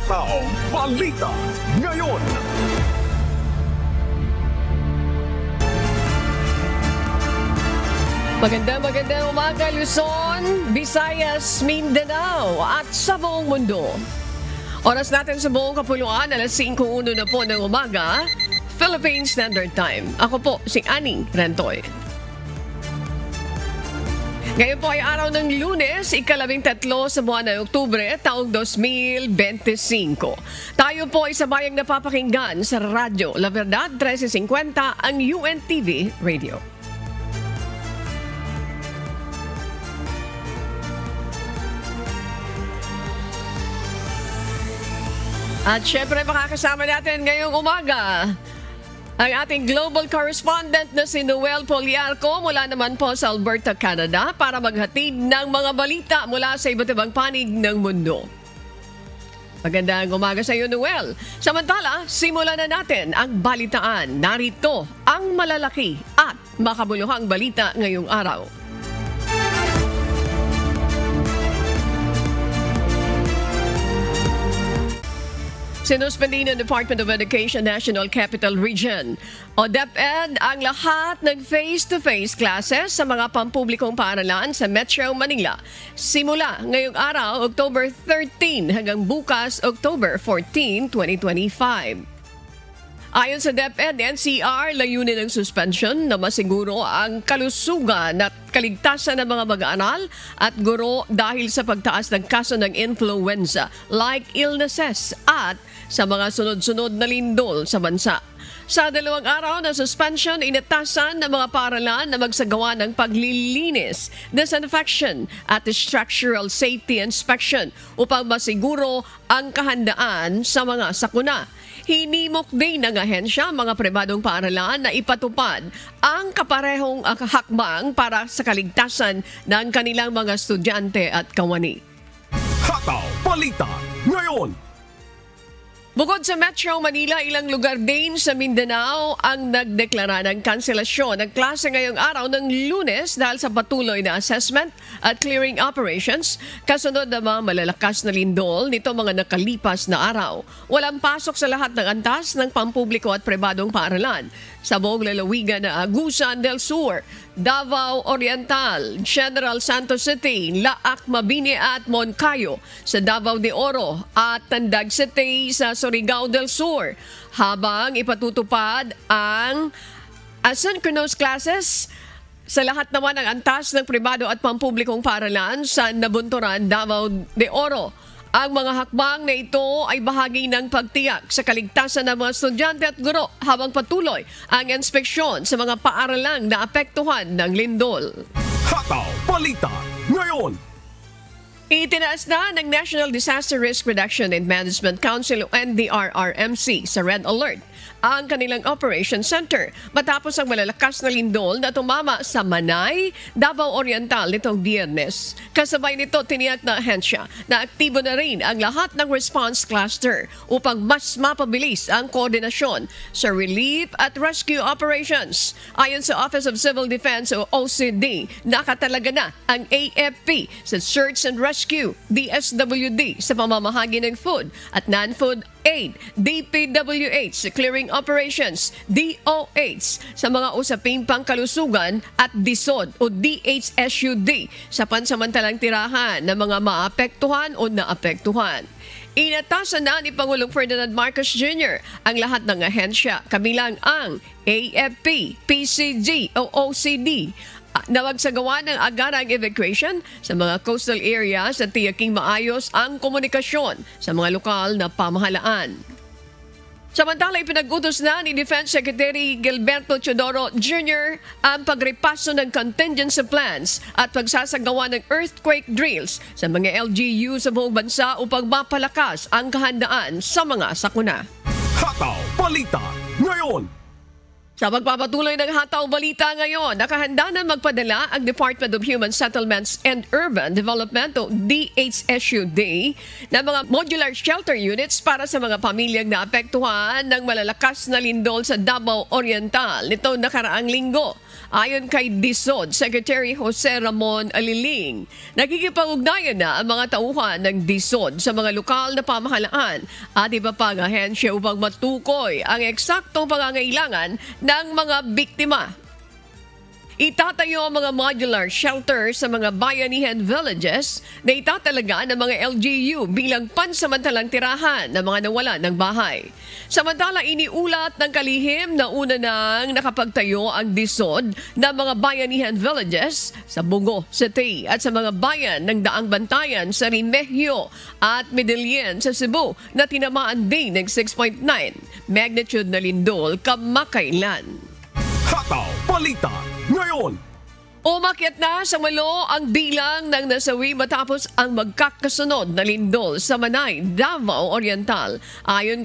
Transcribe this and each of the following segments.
Hataw Balita ngayon. Magandang umaga Luzon, Visayas, Mindanao at sa buong mundo. Oras natin sa buong kapuluan, alas 5:01 na po ng umaga, Philippine Standard Time. Ako po si Aning Rentoy. Ngayon po ay araw ng Lunes, ika-13 sa buwan ng Oktubre, taong 2025. Tayo po ay sabayang napapakinggan sa radyo La Verdad 1350, ang UNTV Radio. At syempre makakasama natin ngayong umaga ang ating global correspondent na si Noel Poliarco mula naman po sa Alberta, Canada para maghatid ng mga balita mula sa iba't ibang panig ng mundo. Magandang umaga sa iyo, Noel. Samantala, simulan na natin ang balitaan. Narito ang malalaki at makabuluhang balita ngayong araw. Sinuspindi ng Department of Education National Capital Region o DepEd ang lahat ng face-to-face classes sa mga pampublikong paaralan sa Metro Manila. Simula ngayong araw, October 13 hanggang bukas, October 14, 2025. Ayon sa DepEd, NCR, layunin ng suspension na masiguro ang kalusugan at kaligtasan ng mga mag-aaral at guro dahil sa pagtaas ng kaso ng influenza-like illnesses at sa mga sunod-sunod na lindol sa bansa. Sa 2 araw na suspension, inatasan ng mga paaralan na magsagawa ng paglilinis, disinfection at structural safety inspection upang masiguro ang kahandaan sa mga sakuna. Hinimok din ng ahensya mga pribadong paaralan na ipatupad ang kaparehong hakbang para sa kaligtasan ng kanilang mga estudyante at kawani. Hataw Balita ngayon. Bukod sa Metro Manila, ilang lugar din sa Mindanao ang nagdeklara ng kanselasyon ng klase ngayong araw ng Lunes dahil sa patuloy na assessment at clearing operations kasunod ng mga malalakas na lindol nito mga nakalipas na araw. Walang pasok sa lahat ng antas ng pampubliko at pribadong paaralan sa buong lalawigan na Agusan del Sur, Davao Oriental, General Santos City, Laak, Mabini at Moncayo, sa Davao de Oro at Tandag City sa Surigao del Sur, habang ipatutupad ang asynchronous classes sa lahat naman ng antas ng pribado at pampublikong paaralan sa Nabunturan, Davao de Oro. Ang mga hakbang na ito ay bahagi ng pagtiyak sa kaligtasan ng mga estudyante at guro habang patuloy ang inspeksyon sa mga paaralang naapektuhan ng lindol. Hataw Balita ngayon. Itinaas na ng National Disaster Risk Reduction and Management Council o NDRRMC sa Red Alert ang kanilang Operation Center matapos ang malalakas na lindol na tumama sa Manay, Davao Oriental nitong Biyernes. Kasabay nito, tiniyak na ahensya na aktibo na rin ang lahat ng response cluster upang mas mapabilis ang koordinasyon sa relief at rescue operations. Ayon sa Office of Civil Defense o OCD, nakatalaga na ang AFP sa Search and Rescue, DSWD sa pamamahagi ng food at non-food aid, DPWH sa clearing operations, DOH sa mga usaping pangkalusugan at DSOD o DHSUD sa pansamantalang tirahan ng mga maapektuhan o naapektuhan. Inatasan na ni Pangulong Ferdinand Marcos Jr. ang lahat ng ahensya, kabilang ang AFP, PCG o OCD, na magsagawa ng agarang evacuation sa mga coastal areas at tiyaking maayos ang komunikasyon sa mga lokal na pamahalaan. Samantala, ipinag-utos na ni Defense Secretary Gilberto Teodoro Jr. ang pagrepaso ng contingency plans at pagsasagawa ng earthquake drills sa mga LGU sa buong bansa upang mapalakas ang kahandaan sa mga sakuna. Hataw Balita ngayon. Sa pagpapatuloy ng hataw balita ngayon, nakahanda na magpadala ang Department of Human Settlements and Urban Development o DHSUD ng mga modular shelter units para sa mga pamilyang naapektuhan ng malalakas na lindol sa Davao Oriental nitong nakaraang linggo. Ayon kay DSOD Secretary Jose Ramon Aliling, nakikipag-ugnayan na ang mga tauhan ng DSOD sa mga lokal na pamahalaan at iba pang ahensya upang matukoy ang eksaktong pangangailangan ng mga biktima. Itatayo ang mga modular shelter sa mga bayanihan villages na itatalaga ng mga LGU bilang pansamantalang tirahan ng mga nawala ng bahay. Samantala, iniulat ng kalihim na una nang nakapagtayo ang DSOD ng mga bayanihan villages sa Bungo City at sa mga bayan ng Daang Bantayan sa Remigio at Medellin sa Cebu na tinamaan din ng 6.9 magnitude na lindol kamakailan. Hataw Balita ngayon. Umakyat na sa malo ang bilang ng nasawi matapos ang magkakasunod na lindol sa Manay, Davao Oriental. Ayon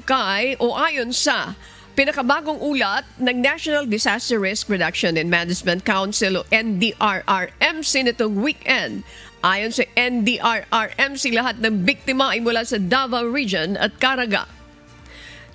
sa pinakabagong ulat ng National Disaster Risk Reduction and Management Council o NDRRMC nitong weekend. Ayon sa NDRRMC, lahat ng biktima ay mula sa Davao Region at Caraga.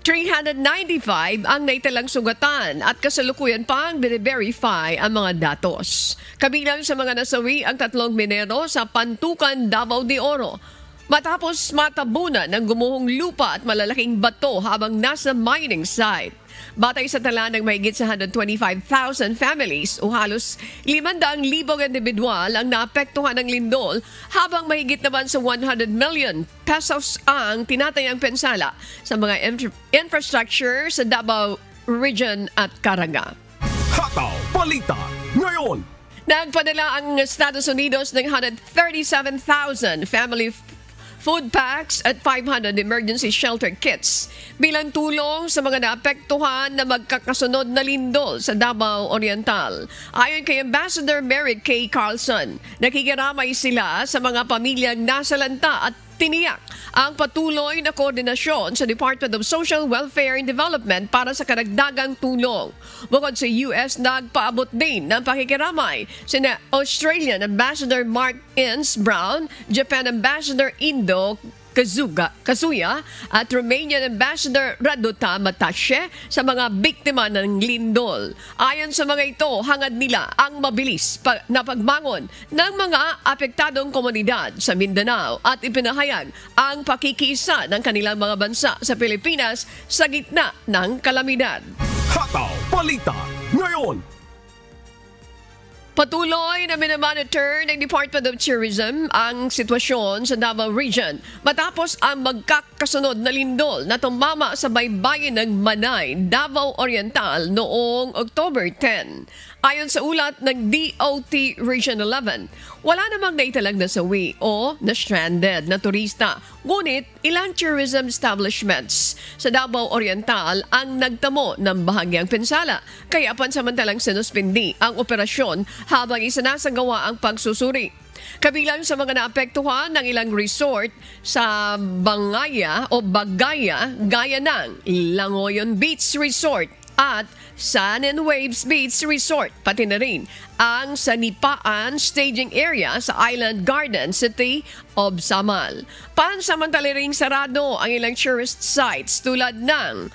395 ang naitalang sugatan at kasalukuyan pang bine-verify ang mga datos. Kabilang sa mga nasawi ang 3 minero sa Pantukan, Davao de Oro. Matapos matabunan ng gumuhong lupa at malalaking bato habang nasa mining site. Batay sa tala ng mahigit sa 125,000 families o halos 500,000 individual ang naapektuhan ng lindol habang mahigit naman sa 100 million pesos ang tinatayang pensala sa mga infrastructure sa Davao Region at Caraga. Hataw Balita ngayon. Nagpadala ang Estados Unidos ng 137,000 family food packs at 500 emergency shelter kits bilang tulong sa mga naapektuhan na magkakasunod na lindol sa Davao Oriental. Ayon kay Ambassador Mary Kay Carlson, nakikiramay sila sa mga pamilyang nasalanta at tiniyak ang patuloy na koordinasyon sa Department of Social Welfare and Development para sa karagdagang tulong. Bukod sa US, nagpaabot din ng pakikiramay sina Australian Ambassador Mark Ince Brown, Japan Ambassador Indo Kazuya at Romanian Ambassador Raduta Matashe sa mga biktima ng lindol. Ayon sa mga ito, hangad nila ang mabilis na pagbangon ng mga apektadong komunidad sa Mindanao at ipinahayag ang pakikisa ng kanilang mga bansa sa Pilipinas sa gitna ng kalamidad. Hataw Balita ngayon. Patuloy na minamonitor ng Department of Tourism ang sitwasyon sa Davao Region matapos ang magkakasunod na lindol na tumama sa baybayin ng Manay, Davao Oriental noong October 10. Ayon sa ulat ng DOT Region 11, wala namang naitalang nasawi o na-stranded na turista. Ngunit ilang tourism establishments sa Davao Oriental ang nagtamo ng bahagyang pinsala. Kaya pansamantalang sinuspindi ang operasyon habang isinasagawa ang pagsusuri. Kabilang sa mga naapektuhan ng ilang resort sa Bagaya, gaya ng Langoyon Beach Resort at Sun and Waves Beach Resort, pati na rin ang Sanipaan Staging Area sa Island Garden City of Samal. Pansamantala ring sarado ang ilang tourist sites tulad ng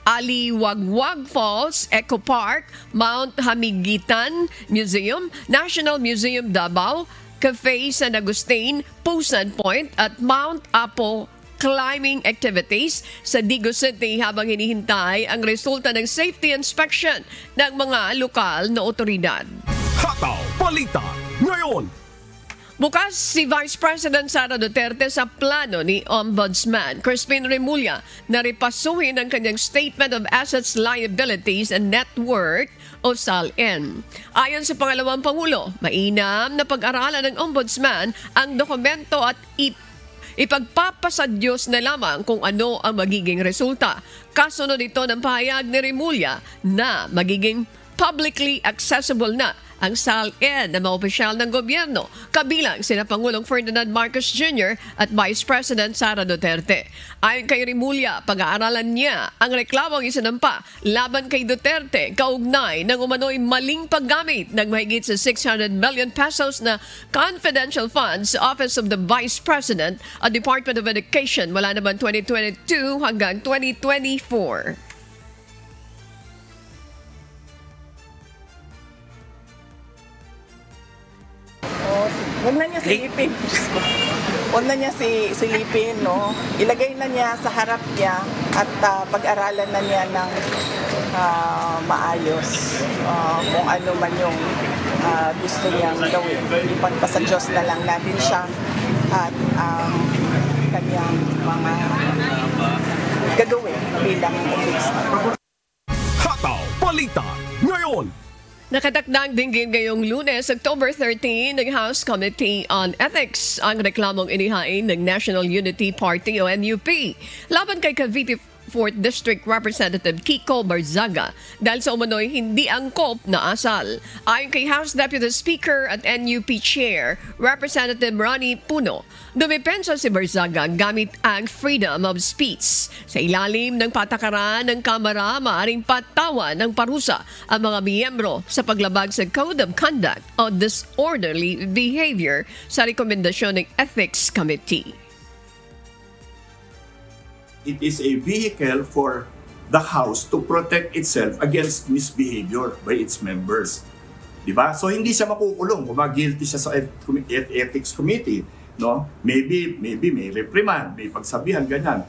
Aliwagwag Falls, Eco Park, Mount Hamigitan Museum, National Museum Davao, Cafe San Agustin, Pusan Point at Mount Apo climbing activities sa Digo City habang hinihintay ang resulta ng safety inspection ng mga lokal na otoridad. Hataw Balita ngayon. Bukas si Vice President Sara Duterte sa plano ni Ombudsman Crispin Remulla na repasuhin ang kanyang Statement of Assets, Liabilities and Net Worth o SALN. Ayon sa pangalawang Pangulo, mainam na pag-aralan ng Ombudsman ang dokumento at ipagpapasadyos na lamang kung ano ang magiging resulta. Kasunod ito ng pahayag ni Remulla na magiging publicly accessible na ang SALN ng mga opisyal ng gobyerno, kabilang sina Pangulong Ferdinand Marcos Jr. at Vice President Sara Duterte. Ayon kay Rimulya, pag-aaralan niya ang reklamong isinampa laban kay Duterte kaugnay ng umano'y maling paggamit ng mahigit sa 600 million pesos na confidential funds sa Office of the Vice President at Department of Education mula naman 2022 hanggang 2024. Huwag na niya silipin. Huwag na niya silipin, no? Ilagay na niya sa harap niya at pag-aralan na niya ng maayos kung ano man yung gusto niyang gawin. Ipag pa sa Diyos na lang natin siya at kanyang mga gagawin bilang ombudsman. Hataw Balita ngayon. Nakatakdang dinggin ngayong Lunes, October 13, ng House Committee on Ethics ang reklamong inihain ng National Unity Party o NUP laban kay Cavite 4th District Representative Kiko Barzaga dahil sa umano'y hindi angkop na asal. Ayon kay House Deputy Speaker at NUP Chair Representative Ronnie Puno, dumipensa si Barzaga gamit ang freedom of speech. Sa ilalim ng patakaran ng Kamara, maaaring patawan ng parusa ang mga miyembro sa paglabag sa Code of Conduct o Disorderly Behavior sa rekomendasyon ng Ethics Committee. It is a vehicle for the House to protect itself against misbehavior by its members. Diba? So hindi siya makukulong kung guilty siya sa Ethics Committee. No? Maybe may reprimand, may pagsabihan, ganyan.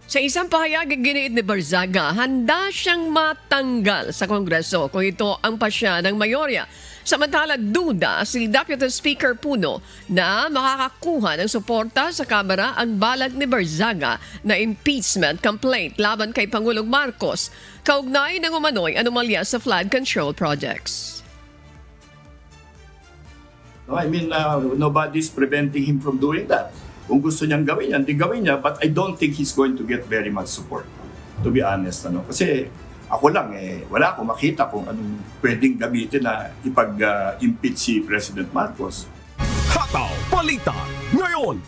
Sa isang pahayag, giniit ni Barzaga, handa siyang matanggal sa Kongreso kung ito ang pasya ng mayorya. Samantala, duda si Deputy Speaker Puno na makakakuha ng suporta sa Kamara ang balak ni Barzaga na impeachment complaint laban kay Pangulong Marcos kaugnay ng umano'y anomalya sa flood control projects. No, I mean, nobody's preventing him from doing that. Kung gusto niyang gawin yan, di gawin niya, but I don't think he's going to get very much support, to be honest. Kasi ako lang, wala akong makita kung anong pwedeng gamitin na ipag-impeach si President Marcos. Hataw Balita ngayon.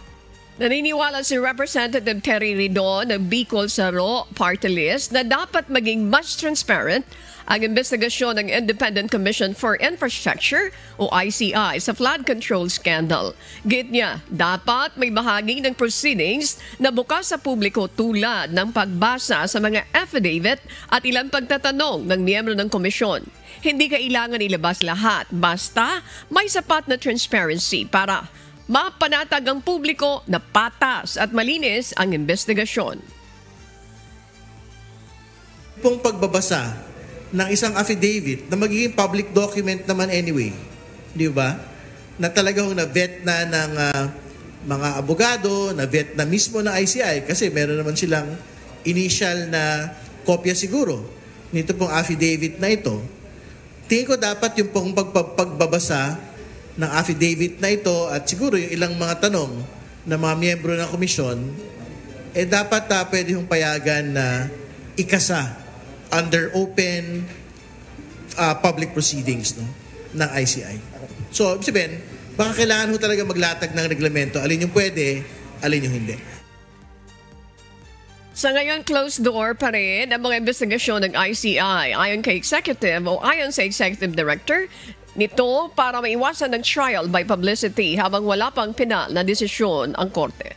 Naniniwala si Representative Terry Ridon ng Bicol Saro Party List na dapat maging mas transparent ang investigasyon ng Independent Commission for Infrastructure o ICI sa flood control scandal. Git niya, dapat may bahagi ng proceedings na bukas sa publiko tulad ng pagbasa sa mga affidavit at ilang pagtatanong ng miyembro ng komisyon. Hindi kailangan ilabas lahat, basta may sapat na transparency para mapanatag ang publiko na patas at malinis ang investigasyon. Pong pagbabasa ng isang affidavit na magiging public document naman anyway, di ba? Na talagang na-vet na ng mga abogado, na-vet na mismo ng ICI kasi meron naman silang initial na kopya siguro nito pong affidavit na ito. Tingin ko dapat yung pong pagbabasa ng affidavit na ito at siguro yung ilang mga tanong ng mga miyembro ng komisyon, dapat pwede yung payagan na ikasa under open public proceedings, no, ng ICI. So, sabihin, baka kailangan ho talaga maglatag ng reglamento. Alin yung pwede, alin yung hindi. Sa ngayon, closed door pa rin ang mga investigasyon ng ICI ayon kay Executive o ayon sa Executive Director nito para maiwasan ng trial by publicity habang wala pang pinal na desisyon ang korte.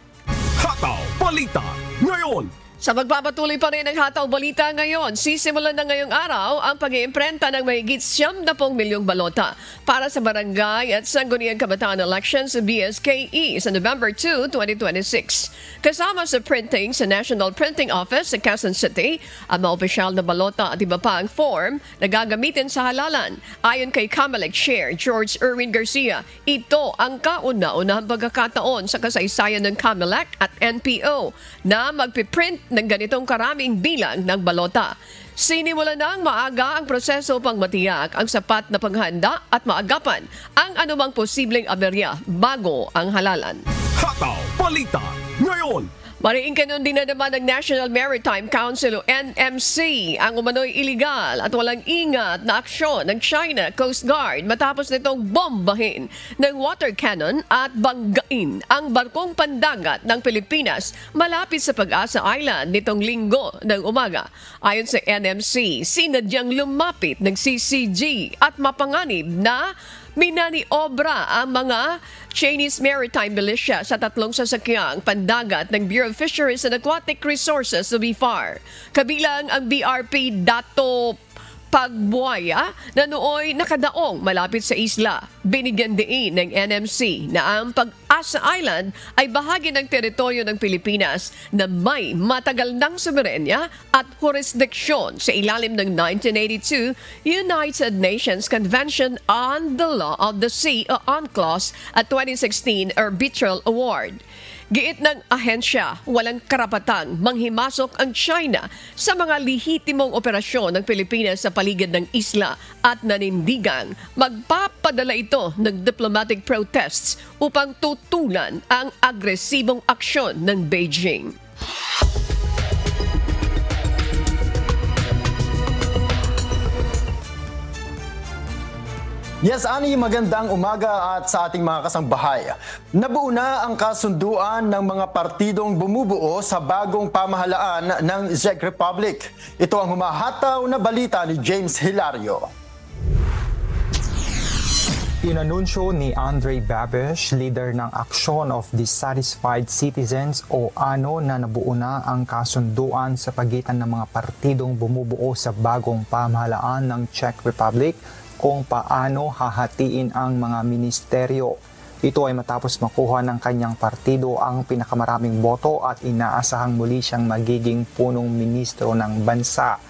Hataw Balita ngayon. Sa magpapatuloy pa rin ang Hataw Balita ngayon, sisimulan na ngayong araw ang pag-iimprenta ng mahigit 70 milyong balota para sa barangay at sangguniang kabataan elections sa BSKE sa November 2, 2026. Kasama sa printing sa National Printing Office sa Quezon City, ang mga opisyal na balota at iba pa ang form na gagamitin sa halalan. Ayon kay COMELEC Chair George Erwin Garcia, ito ang kauna-unahang pagkakataon sa kasaysayan ng COMELEC at NPO na magpiprint ng ganitong karaming bilang ng balota. Sinimulan ng maaga ang proseso pang matiyak ang sapat na paghanda at maagapan ang anumang posibleng aberya bago ang halalan. Hataw Balita ngayon. Mariing kanon din na naman ng National Maritime Council o NMC ang umano'y iligal at walang ingat na aksyon ng China Coast Guard matapos nitong bombahin ng water cannon at banggain ang barkong pandagat ng Pilipinas malapit sa Pag-asa Island nitong Linggo ng umaga. Ayon sa NMC, sinadyang lumapit ng CCG at mapanganib na minaniobra ang mga Chinese Maritime Militia sa 3 sasakyang pandagat ng Bureau of Fisheries and Aquatic Resources o BFAR. Kabilang ang BRP Dato Pagbuaya na nooy nakadaong malapit sa isla. Binigyan din ng NMC na ang Pag-asa Island ay bahagi ng teritoryo ng Pilipinas na may matagal ng soberenya at jurisdiksyon sa ilalim ng 1982 United Nations Convention on the Law of the Sea o UNCLOS at 2016 Arbitral Award. Giit ng ahensya, walang karapatang manghimasok ang China sa mga lehitimong operasyon ng Pilipinas sa paligid ng isla at nanindigang magpapadala ito ng diplomatic protests upang tutulan ang agresibong aksyon ng Beijing. Yes, Ani, magandang umaga at sa ating mga kasambahay. Nabuo na ang kasunduan ng mga partidong bumubuo sa bagong pamahalaan ng Czech Republic. Ito ang humahataw na balita ni James Hilario. Inanunsyo ni Andrej Babiš, leader ng Action of Dissatisfied Citizens o ANO, na nabuo na ang kasunduan sa pagitan ng mga partidong bumubuo sa bagong pamahalaan ng Czech Republic kung paano hahatiin ang mga ministeryo. Ito ay matapos makuha ng kanyang partido ang pinakamaraming boto at inaasahang muli siyang magiging punong ministro ng bansa.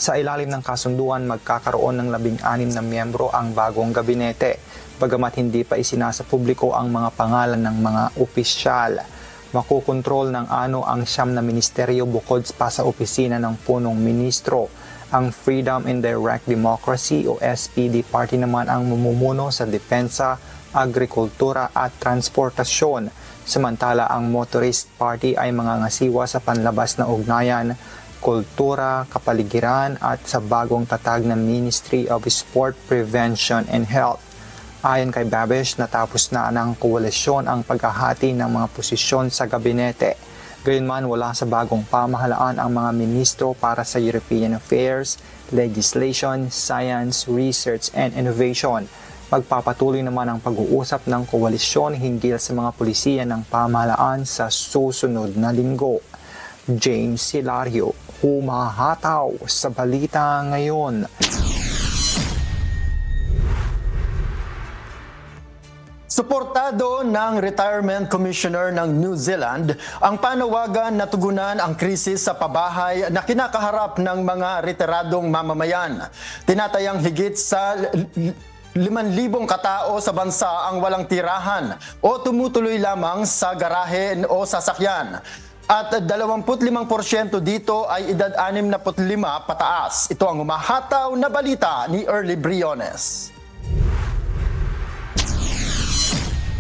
Sa ilalim ng kasunduan, magkakaroon ng 16 na miyembro ang bagong gabinete, bagamat hindi pa isinasa publiko ang mga pangalan ng mga opisyal. Makukontrol ng ANO ang 9 na ministeryo bukod pa sa opisina ng punong ministro. Ang Freedom and Direct Democracy o SPD Party naman ang mamumuno sa depensa, agrikultura at transportasyon. Samantala ang Motorist Party ay mangangasiwa sa panlabas na ugnayan, kultura, kapaligiran at sa bagong tatag na Ministry of Sport, Prevention and Health. Ayon kay Babiš, natapos na ng koalisyon ang paghahati ng mga posisyon sa gabinete. Gayunman, wala sa bagong pamahalaan ang mga ministro para sa European Affairs, Legislation, Science, Research and Innovation. Magpapatuloy naman ang pag-uusap ng koalisyon hinggil sa mga pulisiya ng pamahalaan sa susunod na linggo. James Hilario, humahataw sa balita ngayon. Suportado ng Retirement Commissioner ng New Zealand ang panawagan na tugunan ang krisis sa pabahay na kinakaharap ng mga retiradong mamamayan. Tinatayang higit sa 5,000 katao sa bansa ang walang tirahan o tumutuloy lamang sa garahe o sasakyan. At 25% dito ay edad 65 pataas. Ito ang humahataw na balita ni Early Briones.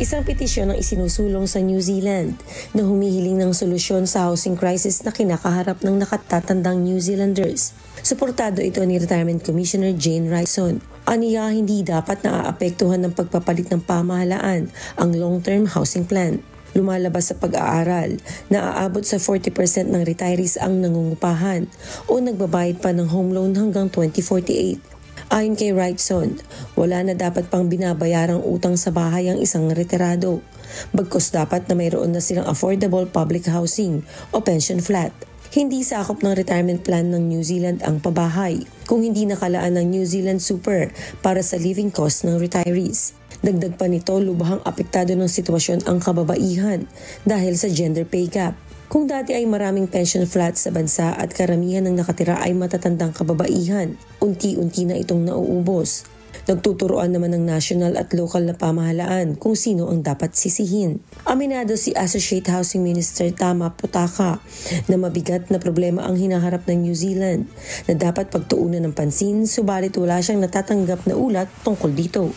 Isang petisyon ang isinusulong sa New Zealand na humihiling ng solusyon sa housing crisis na kinakaharap ng nakatatandang New Zealanders. Suportado ito ni Retirement Commissioner Jane Wrightson. Aniya, hindi dapat naaapektuhan ng pagpapalit ng pamahalaan ang long-term housing plan. Lumalabas sa pag-aaral na aabot sa 40% ng retirees ang nangungupahan o nagbabayad pa ng home loan hanggang 2048. Ayon kay Wrightson, wala na dapat pang binabayarang utang sa bahay ang isang retirado. Bagkus dapat na mayroon na silang affordable public housing o pension flat. Hindi sakop ng retirement plan ng New Zealand ang pabahay kung hindi nakalaan ng New Zealand Super para sa living cost ng retirees. Dagdag pa nito, lubhang apektado ng sitwasyon ang kababaihan dahil sa gender pay gap. Kung dati ay maraming pension flats sa bansa at karamihan ng nakatira ay matatandang kababaihan, unti-unti na itong nauubos. Nagtuturoan naman ng national at local na pamahalaan kung sino ang dapat sisihin. Aminado si Associate Housing Minister Tama Potaka na mabigat na problema ang hinaharap ng New Zealand na dapat pagtuunan ng pansin, subalit wala siyang natatanggap na ulat tungkol dito.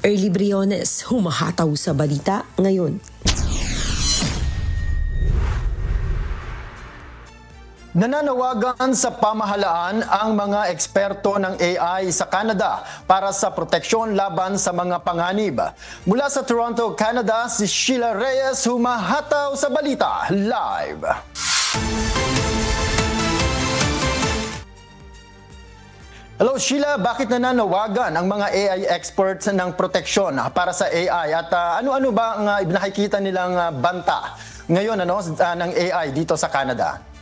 Early Briones, humahataw sa balita ngayon. Nananawagan sa pamahalaan ang mga eksperto ng AI sa Canada para sa proteksyon laban sa mga panganib. Mula sa Toronto, Canada, si Sheila Reyes humahataw sa balita live. Hello Sheila, bakit nananawagan ang mga AI experts ng proteksyon para sa AI at ano-ano ba ang nakikita nilang banta ngayon ng AI dito sa Canada?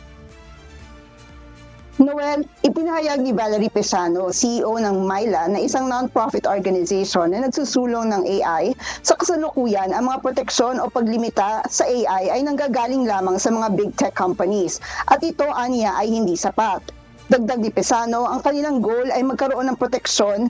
Noel, ipinahayag ni Valerie Pesano, CEO ng Myla, na isang non-profit organization na nagsusulong ng AI. Sa kasalukuyan, ang mga proteksyon o paglimita sa AI ay nanggagaling lamang sa mga big tech companies at ito aniya ay hindi sapat. Dagdag ni Pesano, ang kanilang goal ay magkaroon ng proteksyon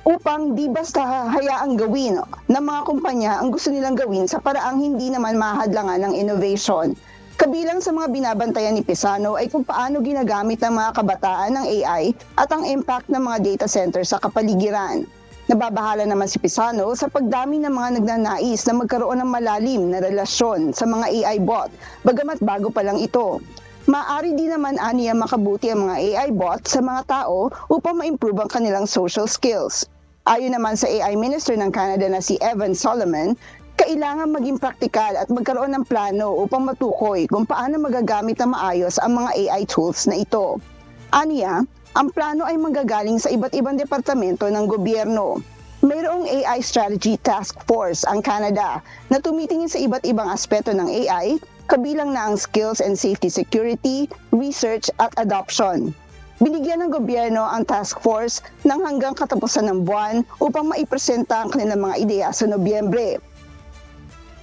upang di basta hayaang gawin ng mga kumpanya ang gusto nilang gawin sa paraang hindi naman mahadlangan ng innovation. Kabilang sa mga binabantayan ni Pesano ay kung paano ginagamit ng mga kabataan ng AI at ang impact ng mga data center sa kapaligiran. Nababahala naman si Pesano sa pagdami ng mga nagnanais na magkaroon ng malalim na relasyon sa mga AI bot, bagamat bago pa lang ito. Maaari din naman aniya makabuti ang mga AI bot sa mga tao upang ma-improve ang kanilang social skills. Ayon naman sa AI Minister ng Canada na si Evan Solomon, kailangan maging praktikal at magkaroon ng plano upang matukoy kung paano magagamit na maayos ang mga AI tools na ito. Aniya, ang plano ay manggagaling sa iba't ibang departamento ng gobyerno. Mayroong AI Strategy Task Force ang Canada na tumitingin sa iba't ibang aspeto ng AI, kabilang na ang skills and safety security, research at adoption. Binigyan ng gobyerno ang task force ng hanggang katapusan ng buwan upang maipresenta ang kanilang mga ideya sa Nobyembre.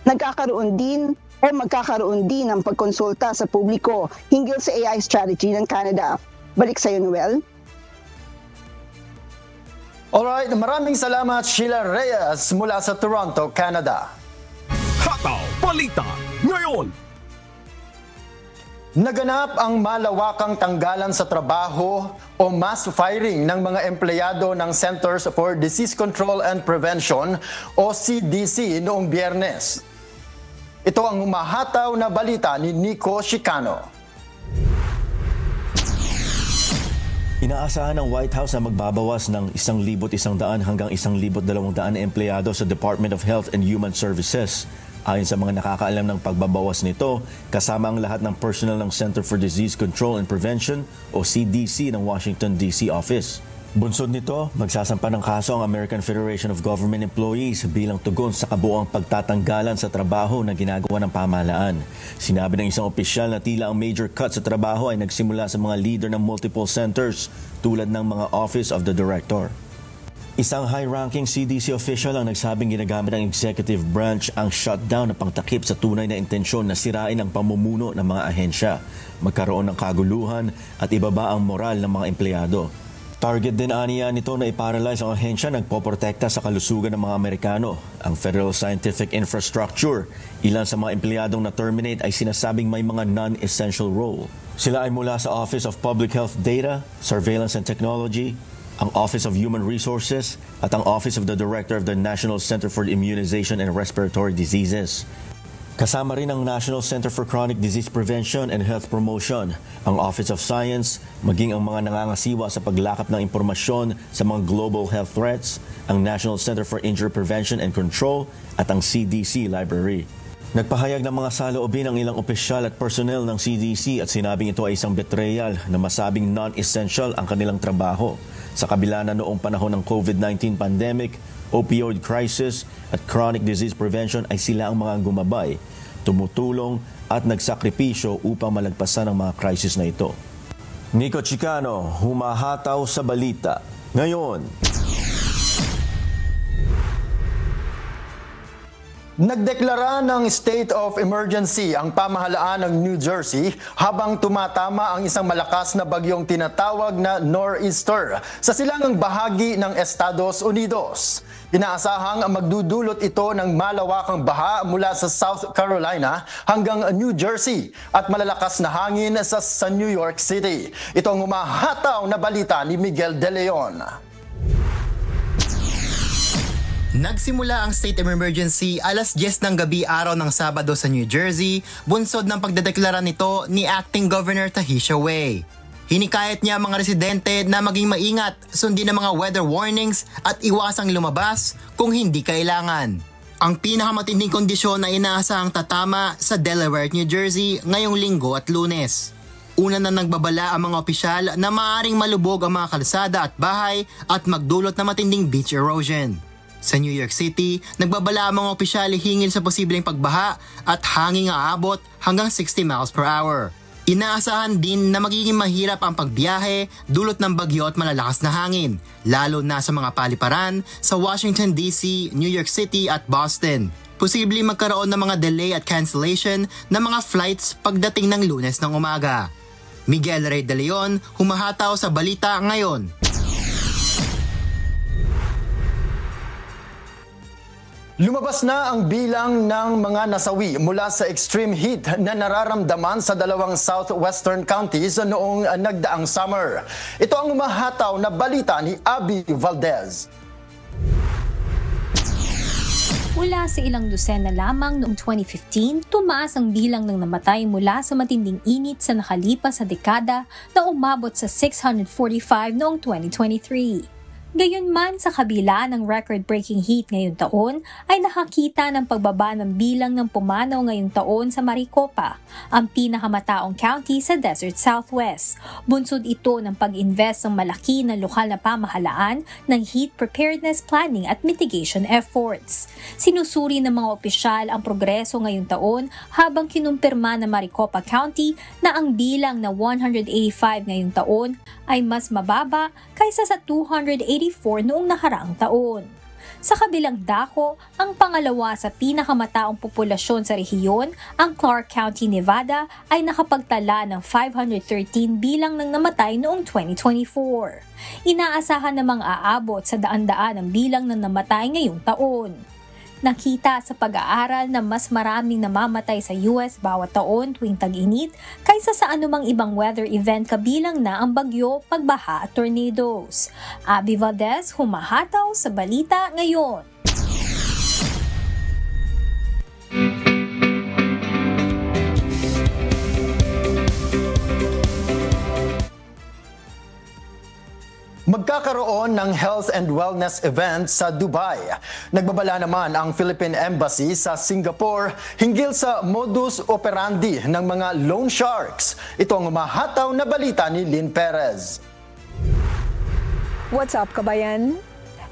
Magkakaroon din ng pagkonsulta sa publiko hinggil sa AI strategy ng Canada. Balik sa iyo, Noel. Alright, maraming salamat Sheila Reyes mula sa Toronto, Canada. Hataw Balita ngayon. Naganap ang malawakang tanggalan sa trabaho o mass firing ng mga empleyado ng Centers for Disease Control and Prevention o CDC noong Biyernes. Ito ang humahataw na balita ni Nico Chicano. Inaasahan ng White House na magbabawas ng 1,100 hanggang 1,200 empleyado sa Department of Health and Human Services. Ayon sa mga nakakaalam ng pagbabawas nito, kasama ang lahat ng personnel ng Center for Disease Control and Prevention o CDC ng Washington, D.C. office. Bunsod nito, magsasampa ng kaso ang American Federation of Government Employees bilang tugon sa kabuoang pagtatanggalan sa trabaho na ginagawa ng pamahalaan. Sinabi ng isang opisyal na tila ang major cut sa trabaho ay nagsimula sa mga leader ng multiple centers tulad ng mga Office of the Director. Isang high-ranking CDC official ang nagsabing ginagamit ng executive branch ang shutdown na pangtakip sa tunay na intensyon na sirain ang pamumuno ng mga ahensya, magkaroon ng kaguluhan at ibaba ang moral ng mga empleyado. Target din aniya nito na iparalyze ang ahensya nagpoprotekta sa kalusugan ng mga Amerikano. Ang Federal Scientific Infrastructure, ilan sa mga empleyadong na-terminate ay sinasabing may mga non-essential role. Sila ay mula sa Office of Public Health Data, Surveillance and Technology, ang Office of Human Resources at ang Office of the Director of the National Center for Immunization and Respiratory Diseases. Kasama rin ang National Center for Chronic Disease Prevention and Health Promotion, ang Office of Science, maging ang mga nangangasiwa sa paglakap ng impormasyon sa mga global health threats, ang National Center for Injury Prevention and Control at ang CDC Library. Nagpahayag ng mga saloobin ang ilang opisyal at personnel ng CDC at sinabing ito ay isang betrayal na masabing non-essential ang kanilang trabaho. Sa kabila na noong panahon ng COVID-19 pandemic, opioid crisis at chronic disease prevention ay sila ang mga gumabay, tumutulong at nagsakripisyo upang malagpasan ang mga crisis na ito. Nico Chicano, humahataw sa balita ngayon. Nagdeklara ng state of emergency ang pamahalaan ng New Jersey habang tumatama ang isang malakas na bagyong tinatawag na nor'easter sa silangang bahagi ng Estados Unidos. Inaasahang magdudulot ito ng malawakang baha mula sa South Carolina hanggang New Jersey at malalakas na hangin sa New York City. Ito ang humahataw na balita ni Miguel De Leon. Nagsimula ang state of emergency alas 10 ng gabi araw ng Sabado sa New Jersey, bunsod ng pagdedeklara nito ni Acting Governor Tahesha Way. Hinikayat niya ang mga residente na maging maingat, sundin ang mga weather warnings at iwasang lumabas kung hindi kailangan. Ang pinakamatinding kondisyon na inaasahang tatama sa Delaware at New Jersey ngayong Linggo at Lunes. Una na nagbabala ang mga opisyal na maaaring malubog ang mga kalsada at bahay at magdulot na matinding beach erosion. Sa New York City, nagbabala ang mga opisyal hingil sa posibleng pagbaha at hanging aabot hanggang 60 miles per hour. Inaasahan din na magiging mahirap ang pagbiyahe dulot ng bagyo at malalakas na hangin, lalo na sa mga paliparan sa Washington DC, New York City at Boston. Posibleng magkaroon ng mga delay at cancellation ng mga flights pagdating ng Lunes ng umaga. Miguel Rey de Leon, humahataw sa Balita Ngayon. Lumabas na ang bilang ng mga nasawi mula sa extreme heat na nararamdaman sa dalawang southwestern counties noong nagdaang summer. Ito ang umahataw na balita ni Abby Valdez. Mula sa ilang dosena lamang noong 2015, tumaas ang bilang ng namatay mula sa matinding init sa nakalipas sa dekada na umabot sa 645 noong 2023. Gayunman, sa kabila ng record-breaking heat ngayong taon, ay nakakita ng pagbaba ng bilang ng pumanaw ngayong taon sa Maricopa, ang pinakamataong county sa Desert Southwest. Bunsod ito ng pag-invest ng malaki na lokal na pamahalaan ng heat preparedness planning at mitigation efforts. Sinusuri ng mga opisyal ang progreso ngayong taon habang kinumpirma ng Maricopa County na ang bilang na 185 ngayong taon ay mas mababa kaysa sa 284 noong nakaraang taon. Sa kabilang dako, ang pangalawa sa pinakamataong populasyon sa rehiyon, ang Clark County, Nevada, ay nakapagtala ng 513 bilang ng namatay noong 2024. Inaasahan namang aabot sa daan-daan ang bilang ng namatay ngayong taon. Nakita sa pag-aaral na mas maraming namamatay sa US bawat taon tuwing tag-init kaysa sa anumang ibang weather event kabilang na ang bagyo, pagbaha at tornadoes. Abby Valdez, humahataw sa Balita Ngayon. Magkakaroon ng health and wellness event sa Dubai. Nagbabala naman ang Philippine Embassy sa Singapore hinggil sa modus operandi ng mga loan sharks. Ito ang umahataw na balita ni Lynn Perez. What's up, kabayan?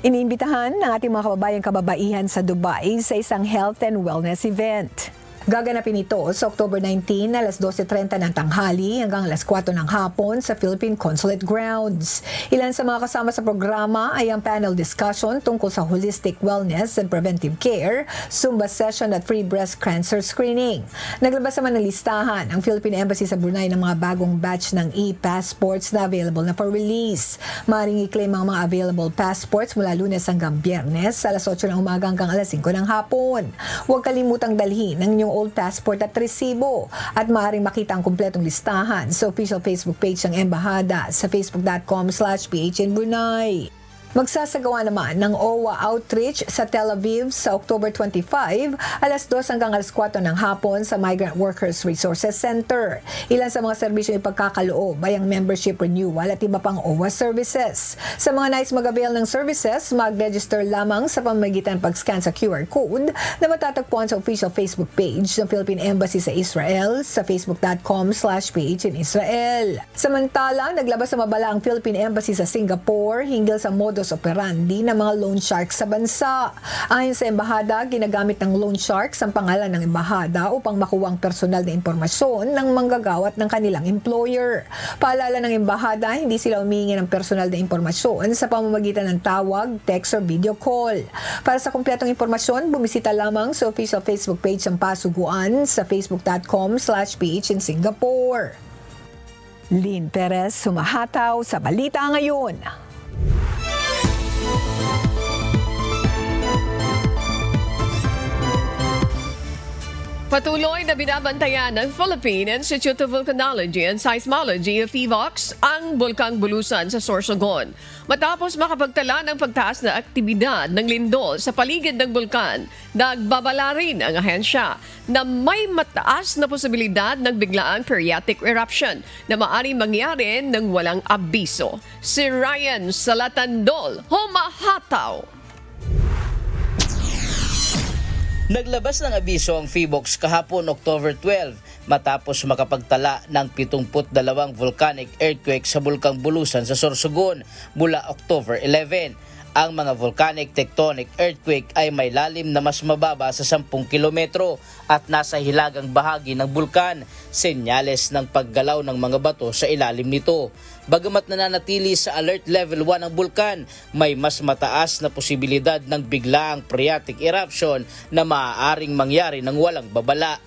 Iniimbitahan ng ating mga kababayang kababaihan sa Dubai sa isang health and wellness event. Gaganapin ito sa October 19, alas 12:30 ng tanghali hanggang alas 4 ng hapon sa Philippine Consulate Grounds. Ilan sa mga kasama sa programa ay ang panel discussion tungkol sa holistic wellness and preventive care, Zumba session at free breast cancer screening. Naglabas naman ng listahan ang Philippine Embassy sa Brunei ng mga bagong batch ng e-passports na available na for release. Maaaring i-claim ang mga available passports mula Lunes hanggang Biyernes, alas 8 ng umaga hanggang alas 5 ng hapon. Huwag kalimutang dalhin ang inyong old passport at resibo at maaaring makita ang kumpletong listahan sa official Facebook page ng Embahada sa facebook.com/PHNBrunei. Magsasagawa naman ng OWA Outreach sa Tel Aviv sa October 25, alas 2 hanggang alas 4 ng hapon sa Migrant Workers Resources Center. Ilan sa mga serbisyo ipagkakaloob ay ang membership renewal at iba pang OWA services. Sa mga nais mag-avail ng services, mag-register lamang sa pamamagitan pag-scan sa QR code na matatagpuan sa official Facebook page ng Philippine Embassy sa Israel sa facebook.com/PHNIsrael. Samantala, naglabas sa mabala ang Philippine Embassy sa Singapore hinggil sa modus operandi ng mga loan sharks sa bansa. Ayon sa embahada, ginagamit ng loan sharks ang pangalan ng embahada upang makuha ang personal na impormasyon ng manggagawat ng kanilang employer. Paalala ng embahada, hindi sila humihingi ng personal na impormasyon sa pamamagitan ng tawag, text or video call. Para sa kumpletong impormasyon, bumisita lamang sa official Facebook page ng Pasuguan sa facebook.com/PHNSingapore. Lynn Perez, humahataw sa Balita Ngayon. Patuloy na binabantayan ng Philippine Institute of Volcanology and Seismology o PHIVOLCS ang Bulkang Bulusan sa Sorsogon. Matapos makapagtala ng pagtaas na aktibidad ng lindol sa paligid ng bulkan, nagbabala rin ang ahensya na may mataas na posibilidad ng biglaang phreatic eruption na maaaring mangyari ng walang abiso. Si Ryan Salatandol, humahataw! Naglabas ng abiso ang PHIVOLCS kahapon October 12 matapos makapagtala ng 72 volcanic earthquake sa Bulkang Bulusan sa Sorsogon mula October 11. Ang mga volcanic tectonic earthquake ay may lalim na mas mababa sa 10 kilometro at nasa hilagang bahagi ng bulkan, senyales ng paggalaw ng mga bato sa ilalim nito. Bagamat nananatili sa alert level 1 ang bulkan, may mas mataas na posibilidad ng biglaang phreatic eruption na maaaring mangyari ng walang babala.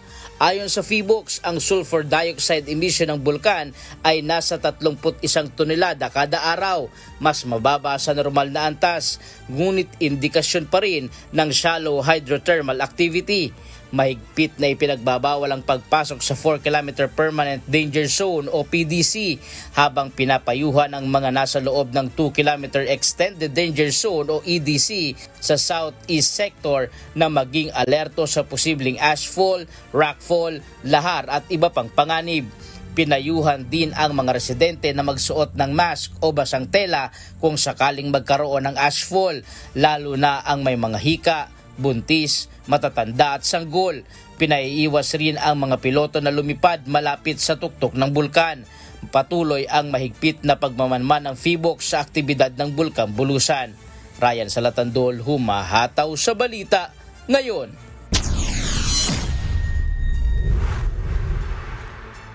Ayon sa PHIVOLCS, ang sulfur dioxide emission ng bulkan ay nasa 31 tonelada kada araw, mas mababa sa normal na antas, ngunit indikasyon pa rin ng shallow hydrothermal activity. Mahigpit na ipinagbabawal ang pagpasok sa 4-kilometer Permanent Danger Zone o PDZ habang pinapayuhan ang mga nasa loob ng 2-kilometer Extended Danger Zone o EDZ sa southeast sector na maging alerto sa posibleng ashfall, rockfall, lahar at iba pang panganib. Pinayuhan din ang mga residente na magsuot ng mask o basang tela kung sakaling magkaroon ng ashfall, lalo na ang may mga hika, buntis, matatanda at sanggol. Pinaiiwas rin ang mga piloto na lumipad malapit sa tuktok ng bulkan. Patuloy ang mahigpit na pagmamanman ng PHIVOLCS sa aktibidad ng Bulkang Bulusan. Ryan Salatandol, humahataw sa balita ngayon.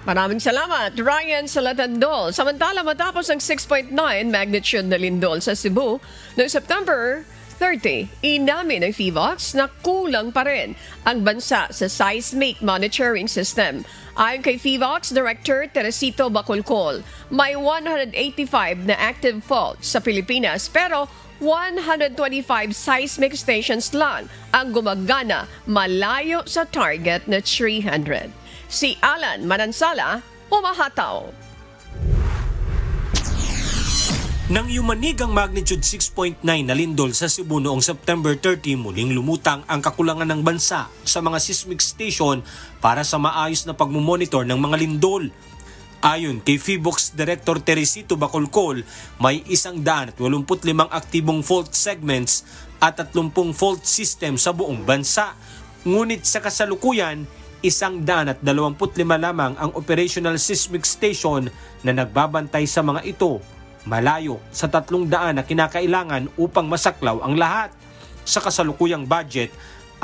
Maraming salamat, Ryan Salatandol. Samantala, matapos ang 6.9 magnitude na lindol sa Cebu noong September 30, inamin ng PHIVOLCS na kulang pa rin ang bansa sa seismic monitoring system. Ayon kay PHIVOLCS Director Teresito Bacolcol, may 185 na active faults sa Pilipinas pero 125 seismic stations lang ang gumagana malayo sa target na 300. Si Alan Manansala, humahataw. Nang yumanig ang magnitude 6.9 na lindol sa Cebu noong September 30, muling lumutang ang kakulangan ng bansa sa mga seismic station para sa maayos na pagmumonitor ng mga lindol. Ayon kay PHIVOLCS Director Teresito Bacolcol, may 185 aktibong fault segments at 30 fault system sa buong bansa. Ngunit sa kasalukuyan, 125 lamang ang operational seismic station na nagbabantay sa mga ito, malayo sa 300 na kinakailangan upang masaklaw ang lahat. Sa kasalukuyang budget,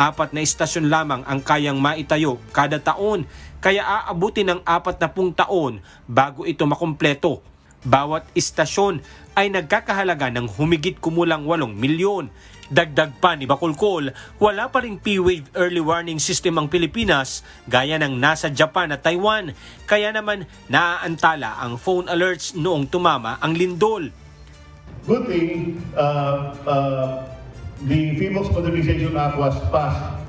4 na istasyon lamang ang kayang maitayo kada taon, kaya aabutin ng 40 taon bago ito makumpleto. Bawat istasyon ay nagkakahalaga ng humigit kumulang 8 milyon. Dagdag pa ni Bacolcol, wala pa ring P-wave early warning system ang Pilipinas gaya ng nasa Japan at Taiwan, kaya naman naaantala ang phone alerts noong tumama ang lindol. Good thing, the PHIVOLCS Modernization Act was passed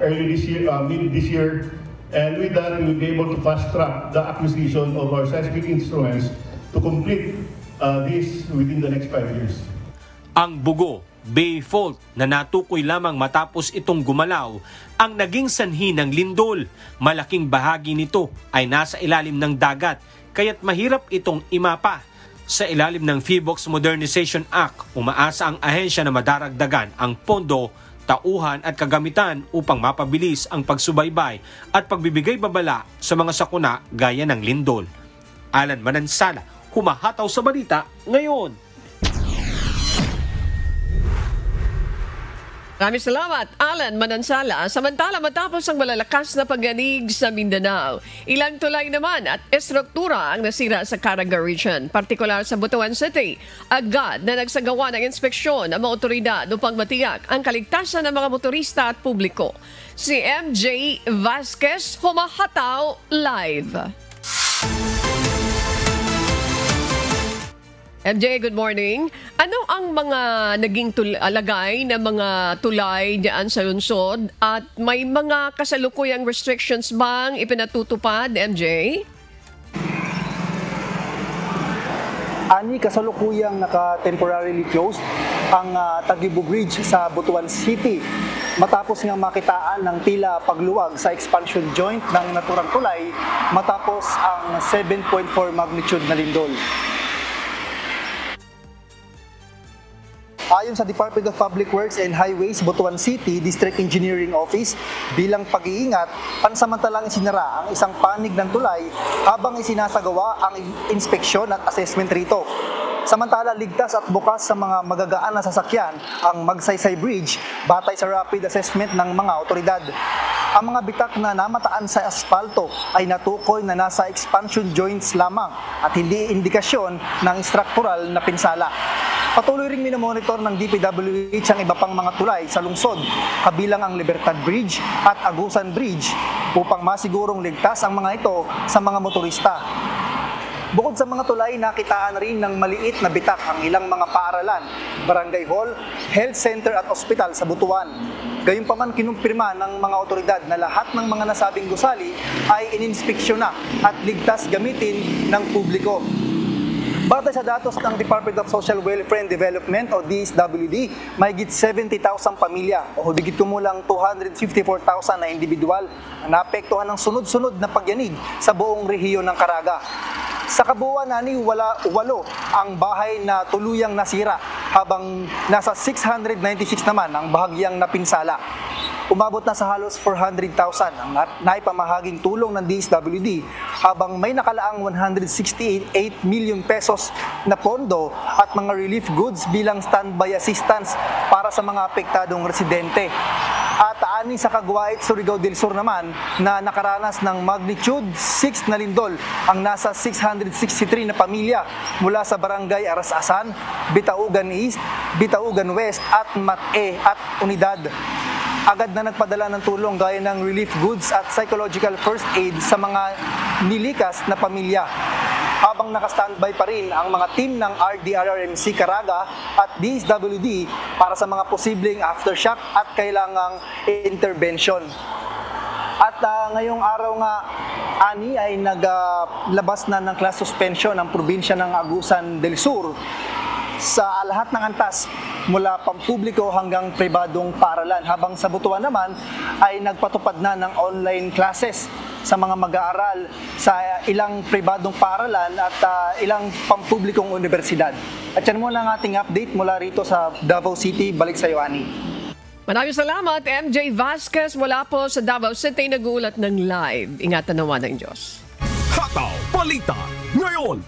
early this year, mid this year, and with that we will be able to fast track the acquisition of our seismic instruments to complete this within the next 5 years. Ang Bugo Bay Fault na natukoy lamang matapos itong gumalaw ang naging sanhi ng lindol. Malaking bahagi nito ay nasa ilalim ng dagat, kaya't mahirap itong imapa. Sa ilalim ng PHIVOLCS Modernization Act, umaasa ang ahensya na madaragdagan ang pondo, tauhan at kagamitan upang mapabilis ang pagsubaybay at pagbibigay babala sa mga sakuna gaya ng lindol. Alan Manansala, humahataw sa balita ngayon. Maraming salamat, Alan Manansala. Samantala, matapos ang malalakas na pagyanig sa Mindanao, ilang tulay naman at estruktura ang nasira sa Caraga Region, partikular sa Butuan City. Agad na nagsagawa ng inspeksyon ang mga otoridad upang matiyak ang kaligtasan ng mga motorista at publiko. Si MJ Vasquez, humahataw live. MJ, good morning. Ano ang mga naging alagay na mga tulay diyan sa lungsod at may mga kasalukuyang restrictions bang ipinatutupad, MJ? Ani, kasalukuyang naka-temporarily closed ang Tagubo Bridge sa Butuan City matapos nga makitaan ng tila pagluwag sa expansion joint ng naturang tulay matapos ang 7.4 magnitude na lindol. Ayon sa Department of Public Works and Highways, Butuan City District Engineering Office, bilang pag-iingat, pansamantalang isinara ang isang panig ng tulay habang isinasagawa ang inspeksyon at assessment rito. Samantala, ligtas at bukas sa mga magagaan na sasakyan ang Magsaysay Bridge batay sa rapid assessment ng mga otoridad. Ang mga bitak na namataan sa asfalto ay natukoy na nasa expansion joints lamang at hindi indikasyon ng structural na pinsala. Patuloy ring minomonitor ng DPWH ang iba pang mga tulay sa lungsod, kabilang ang Libertad Bridge at Agusan Bridge, upang masigurong ligtas ang mga ito sa mga motorista. Bukod sa mga tulay, nakitaan rin ng maliit na bitak ang ilang mga paaralan, barangay hall, health center at ospital sa Butuan. Gayunpaman, kinumpirma ng mga otoridad na lahat ng mga nasabing gusali ay ininspeksyon na at ligtas gamitin ng publiko. Batay sa datos ng Department of Social Welfare and Development o DSWD, mahigit 70,000 pamilya o higit kumulang 254,000 na individual ang naapektuhan ng sunod-sunod na pagyanig sa buong rehiyon ng Caraga. Sa kabuuan, walo ang bahay na tuluyang nasira habang nasa 696 naman ang bahagyang napinsala. Umabot na sa halos 400,000 ang naipamahaging tulong ng DSWD habang may nakalaang 168 million pesos na pondo at mga relief goods bilang standby assistance para sa mga apektadong residente. At ani sa Caguait, Surigao del Sur naman na nakaranas ng magnitude 6 na lindol ang nasa 663 na pamilya mula sa barangay Arasasan, Bitaugan East, Bitaugan West at Mate at Unidad. Agad na nagpadala ng tulong gaya ng relief goods at psychological first aid sa mga nilikas na pamilya. Habang nakastandby pa rin ang mga team ng RDRRMC Caraga at DSWD para sa mga posibleng aftershock at kailangang intervention. At ngayong araw nga, ani ay naglabas na ng class suspension ang probinsya ng Agusan del Sur sa lahat ng antas mula pampubliko hanggang pribadong paaralan, habang sa Butuan naman ay nagpatupad na ng online classes sa mga mag-aaral sa ilang pribadong paaralan at ilang pampublikong universidad. At yan muna ang ating update mula rito sa Davao City. Balik sa iyo, Ani. Maraming salamat, MJ Vasquez mula po sa Davao City, nag-uulat ng live. Ingatan naman ng Diyos. Hataw Balita ngayon.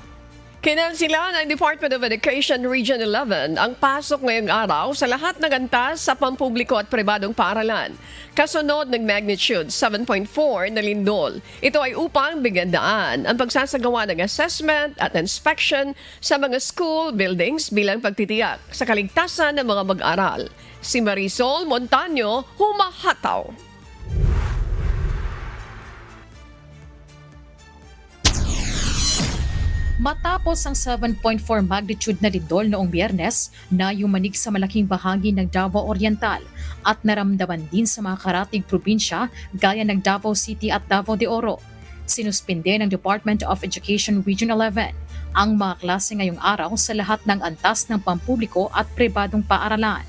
Kinansila ng Department of Education Region 11 ang pasok ngayong araw sa lahat ng antas sa pampubliko at pribadong paaralan. Kasunod ng magnitude 7.4 na lindol. Ito ay upang bigyan daan ang pagsasagawa ng assessment at inspection sa mga school buildings bilang pagtitiyak sa kaligtasan ng mga mag-aral. Si Marisol Montaño, humahataw. Matapos ang 7.4 magnitude na lindol noong Biyernes na yumanig sa malaking bahagi ng Davao Oriental at naramdaman din sa mga karatig probinsya gaya ng Davao City at Davao de Oro. Sinuspinde ng Department of Education Region 11 ang mga klase ngayong araw sa lahat ng antas ng pampubliko at pribadong paaralan.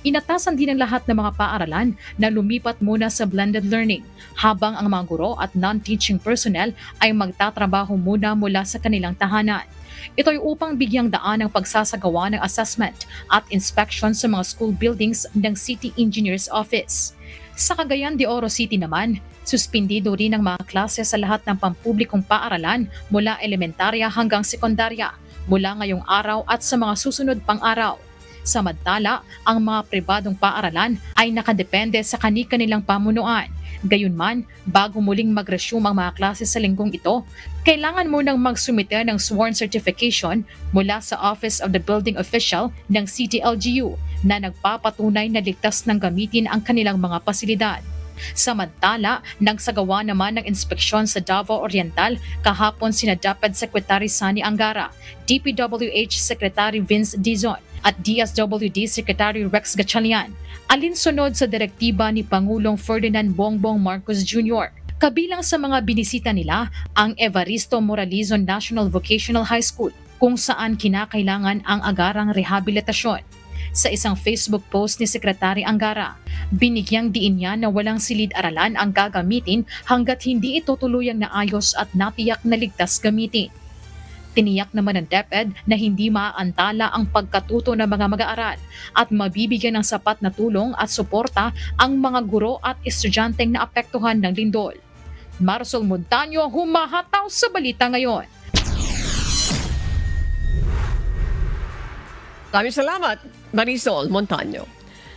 Inatasan din ng lahat ng mga paaralan na lumipat muna sa blended learning habang ang mga guro at non-teaching personnel ay magtatrabaho muna mula sa kanilang tahanan. Ito ay upang bigyang daan ang pagsasagawa ng assessment at inspection sa mga school buildings ng City Engineer's Office. Sa Cagayan de Oro City naman, suspindido rin ang mga klase sa lahat ng pampublikong paaralan mula elementarya hanggang sekundarya mula ngayong araw at sa mga susunod pang araw. Samantala, ang mga pribadong paaralan ay nakadepende sa kani-kanilang pamunuan. Gayunman, bago muling mag-resume ang mga klase sa linggong ito, kailangan munang magsumite ng sworn certification mula sa Office of the Building Official ng CTLGU na nagpapatunay na ligtas ng gamitin ang kanilang mga pasilidad. Samantala, nagsagawa naman ng inspeksyon sa Davao Oriental kahapon sina DepEd Secretary Sani Angara, DPWH Secretary Vince Dizon at DSWD Secretary Rex Gatchalian, alinsunod sa direktiba ni Pangulong Ferdinand Bongbong Marcos Jr. Kabilang sa mga binisita nila ang Evaristo Moralizon National Vocational High School, kung saan kinakailangan ang agarang rehabilitasyon. Sa isang Facebook post ni Secretary Angara, binigyang diin niya na walang silid-aralan ang gagamitin hanggat hindi ito tuluyang naayos at natiyak na ligtas gamitin. Tiniyak naman ng DepEd na hindi maaantala ang pagkatuto ng mga mag-aaral at mabibigyan ng sapat na tulong at suporta ang mga guro at estudyanteng naapektuhan ng lindol. Marisol Montaño, humahataw sa balita ngayon. Maraming salamat, Marisol Montaño.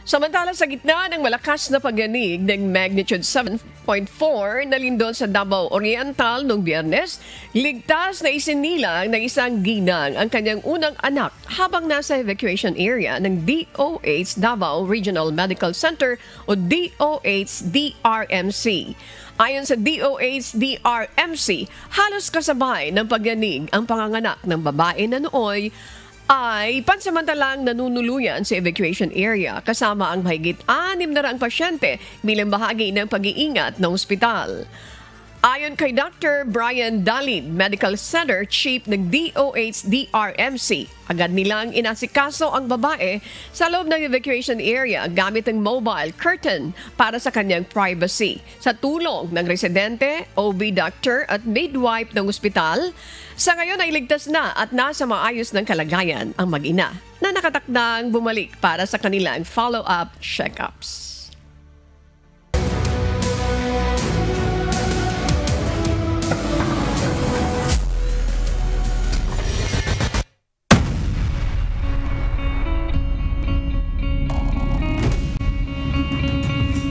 Samantala sa gitna ng malakas na pagyanig ng magnitude 7.4 na lindol sa Davao Oriental noong Biyernes, ligtas na isinilang ng isang ginang ang kanyang unang anak habang nasa evacuation area ng DOH Davao Regional Medical Center o DOH-DRMC. Ayon sa DOH-DRMC, halos kasabay ng pagyanig ang panganganak ng babae na nooy ay pansamantalang nanunuluyan sa evacuation area kasama ang mahigit 600 pasyente bilang bahagi ng pag-iingat ng ospital. Ayon kay Dr. Brian Dalid, Medical Center Chief ng DOH-DRMC, agad nilang inasikaso ang babae sa loob ng evacuation area gamit ang mobile curtain para sa kanyang privacy. Sa tulong ng residente, OB doctor at midwife ng ospital, sa ngayon ay ligtas na at nasa maayos ng kalagayan ang mag-ina na nakatakdang bumalik para sa kanilang follow-up check-ups.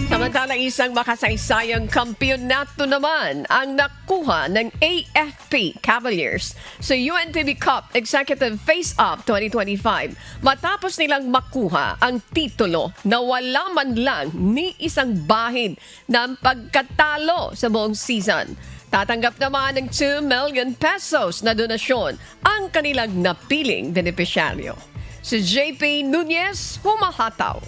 Samantala, isang makasaysayang kampyonato naman ang nakuha ng AFP Cavaliers sa UNTV Cup Executive Face-Off 2025 matapos nilang makuha ang titulo na wala man lang ni isang bahid ng pagkatalo sa buong season. Tatanggap naman ng 2 million pesos na donasyon ang kanilang napiling benepisyaryo. Si JP Nunez, humahataw.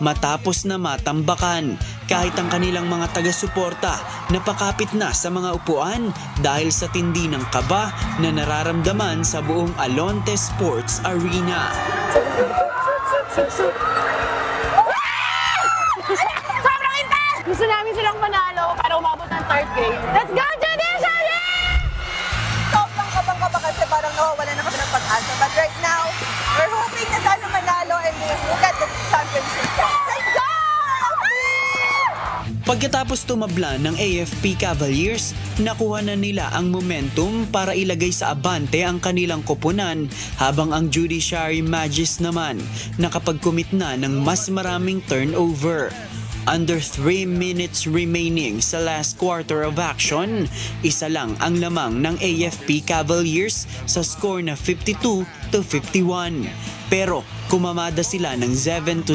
Matapos na matambakan, kahit ang kanilang mga taga-suporta napakapit na sa mga upuan dahil sa tindi ng kaba na nararamdaman sa buong Alonte Sports Arena. Sobrang intense! Gusto namin silang manalo para umabot ng third game. Let's go, Judiciary! Sobrang kabang-kaba kasi parang nawawala na kami ng pag-asa. But right now, we're hoping na tayo manalo and we'll get the championship. Let's go! Pagkatapos tumabla ng AFP Cavaliers, nakuha na nila ang momentum para ilagay sa abante ang kanilang koponan habang ang Judiciary Magis naman nakapag-commit na ng mas maraming turnover. Under 3 minutes remaining sa last quarter of action, isa lang ang lamang ng AFP Cavaliers sa score na 60-51. Pero kumamada sila ng 7-0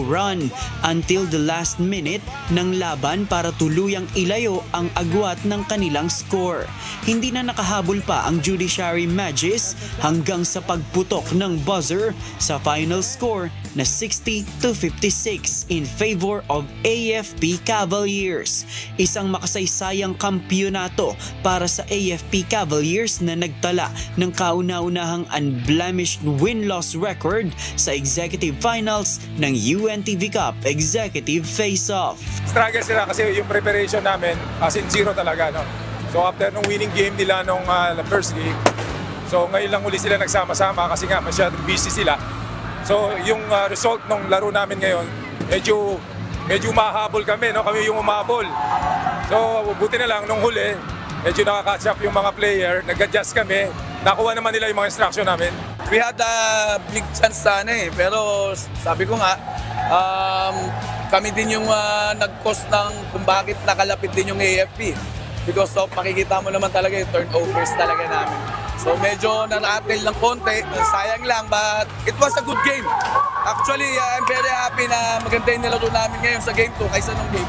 run until the last minute ng laban para tuluyang ilayo ang agwat ng kanilang score. Hindi na nakahabol pa ang Judiciary Magis hanggang sa pagputok ng buzzer sa final score na 60-56 in favor of AFP Cavaliers. Isang makasaysayang kampyonato para sa AFP Cavaliers na nagtala ng kauna-unahang unblemished win-loss record sa Executive Finals ng UNTV Cup Executive Face-Off. Struggle sila kasi yung preparation namin as in zero talaga. No? So after nung winning game nila nung first game, so ngayon lang uli sila nagsama-sama kasi nga masyadong busy sila. So yung result ng laro namin ngayon, medyo mahabol kami, no? Kami yung umabol. So buti na lang nung huli, medyo nakaka-catch up yung mga player, nag-adjust kami, nakuha naman nila yung mga instruction namin. We had a big chance sana pero sabi ko nga, kami din yung nag-cause ng kung bakit nakalapit din yung AFP. Because of makikita mo naman talaga yung turnovers talaga namin. So medyo nanatil ng konti, sayang lang, but it was a good game. Actually, I'm very happy na maganda yung nilaro namin ngayon sa game 2 kaysa nung game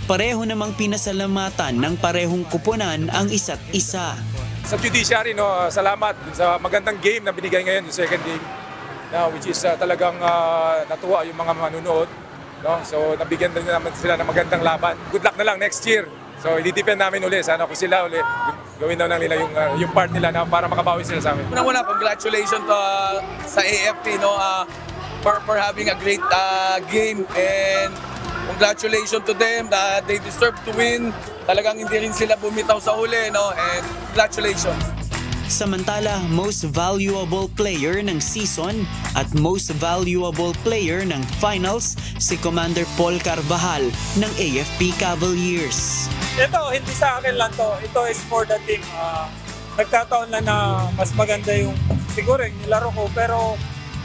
1. Pareho namang pinasalamatan ng parehong kupunan ang isa't isa. Sa Judiciary, no, salamat sa magandang game na binigay ngayon, yung second game, which is talagang natuwa yung mga manunood. No? So nabigyan din naman sila ng magandang laban. Good luck na lang next year. So i-depend namin ulit, sana kung sila ulit gawin daw lang nila yung part nila na para makabawi sila sa amin. Una-una, congratulations to, sa AFP, no, for having a great game, and congratulations to them that they deserve to win. Talagang hindi rin sila bumitaw sa huli, no, and congratulations. Samantala, most valuable player ng season at most valuable player ng finals si Commander Paul Carvajal ng AFP Cavaliers. Ito, hindi sa akin lang to. Ito is for the team. Nagkataon lang na mas maganda yung siguro yung nilaro ko, pero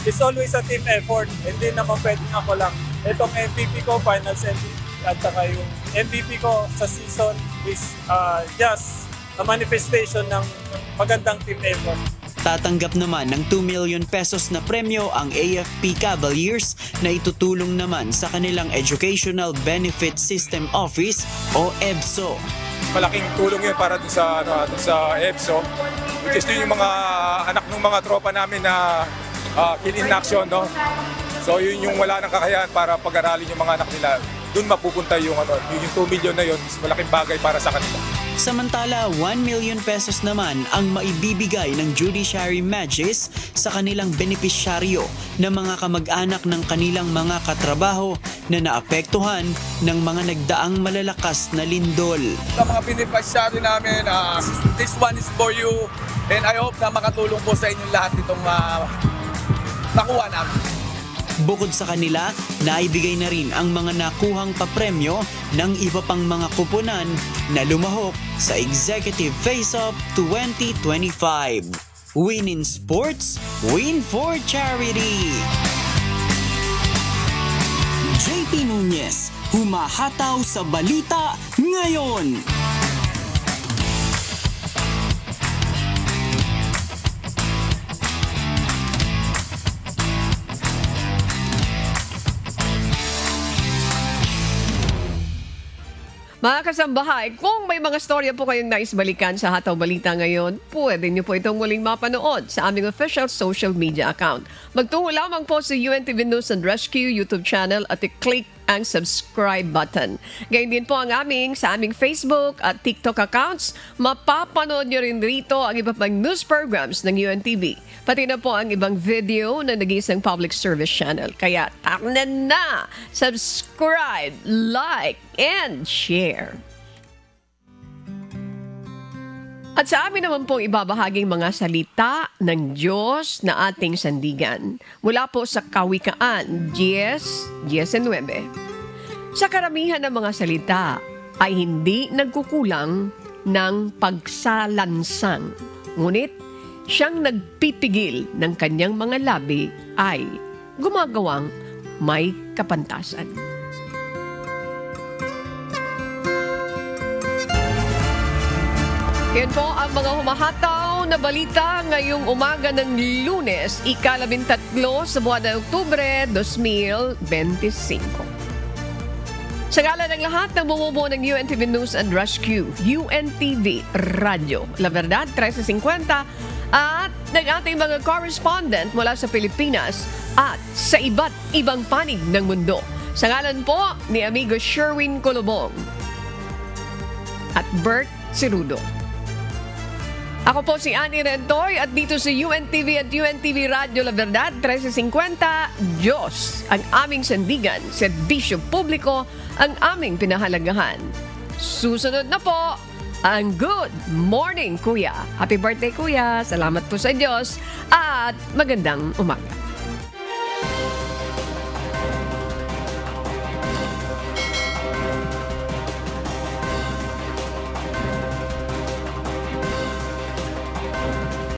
it's always a team effort. Hindi naman pwedeng ako lang. Itong MVP ko, finals MVP, at saka yung MVP ko sa season is just a manifestation ng magandang team effort. Tatanggap naman ng 2 million pesos na premyo ang AFP Cavaliers na itutulong naman sa kanilang Educational Benefit System Office o EBSO. Malaking tulong yun para dun sa EBSO, which is yung mga anak ng mga tropa namin na kill in action, no? So yun yung wala ng kakayahan para pag-aralin yung mga anak nila. Doon mapupunta yung 2 million na yun, is malaking bagay para sa kanila. Samantala, 1 million pesos naman ang maibibigay ng Judiciary Magis sa kanilang benepisyaryo na mga kamag-anak ng kanilang mga katrabaho na naapektuhan ng mga nagdaang malalakas na lindol. Sa mga benepisyaryo namin, this one is for you, and I hope na makatulong po sa inyong lahat itong nakuha namin. Bukod sa kanila, naibigay na rin ang mga nakuhang papremyo ng iba pang mga kupunan na lumahok sa Executive Face-Off 2025. Win in sports, win for charity! JP Nunez, humahataw sa balita ngayon! Mga kasambahay, kung may mga storya po kayong nais balikan sa Hataw Balita ngayon, pwede niyo po itong muling mapanood sa aming official social media account. Magtungo lamang po sa UNTV News and Rescue YouTube channel at i-click ang subscribe button. Gayun din po sa aming Facebook at TikTok accounts. Mapapanood nyo rin rito ang iba pang news programs ng UNTV. Pati na po ang ibang video na nag-iisang public service channel. Kaya taknan na! Subscribe, like, and share. At sa amin naman pong ibabahaging mga salita ng Diyos na ating sandigan. Mula po sa Kawikaan 10:19. Sa karamihan ng mga salita ay hindi nagkukulang ng pagsalansang. Ngunit siyang nagpipigil ng kanyang mga labi ay gumagawang may kapantasan. Yan po ang mga humahataw na balita ngayong umaga ng Lunes, ika-13 sa buwan ng Oktubre 2025. Sa ngala ng lahat ng bumubuo ng UNTV News and Rescue, UNTV Radio, La Verdad 1350, at ng ating mga correspondent mula sa Pilipinas at sa iba't ibang panig ng mundo. Sa ngalan po ni amigo Sherwin Colobong at Bert Cirudo. Ako po si Annie Rentoy at dito sa UNTV at UNTV Radio La Verdad 1350, Diyos ang aming sandigan, serbisyo publiko ang aming pinahalagahan. Susunod na po ang Good Morning Kuya. Happy birthday Kuya, salamat po sa Diyos at magandang umaga.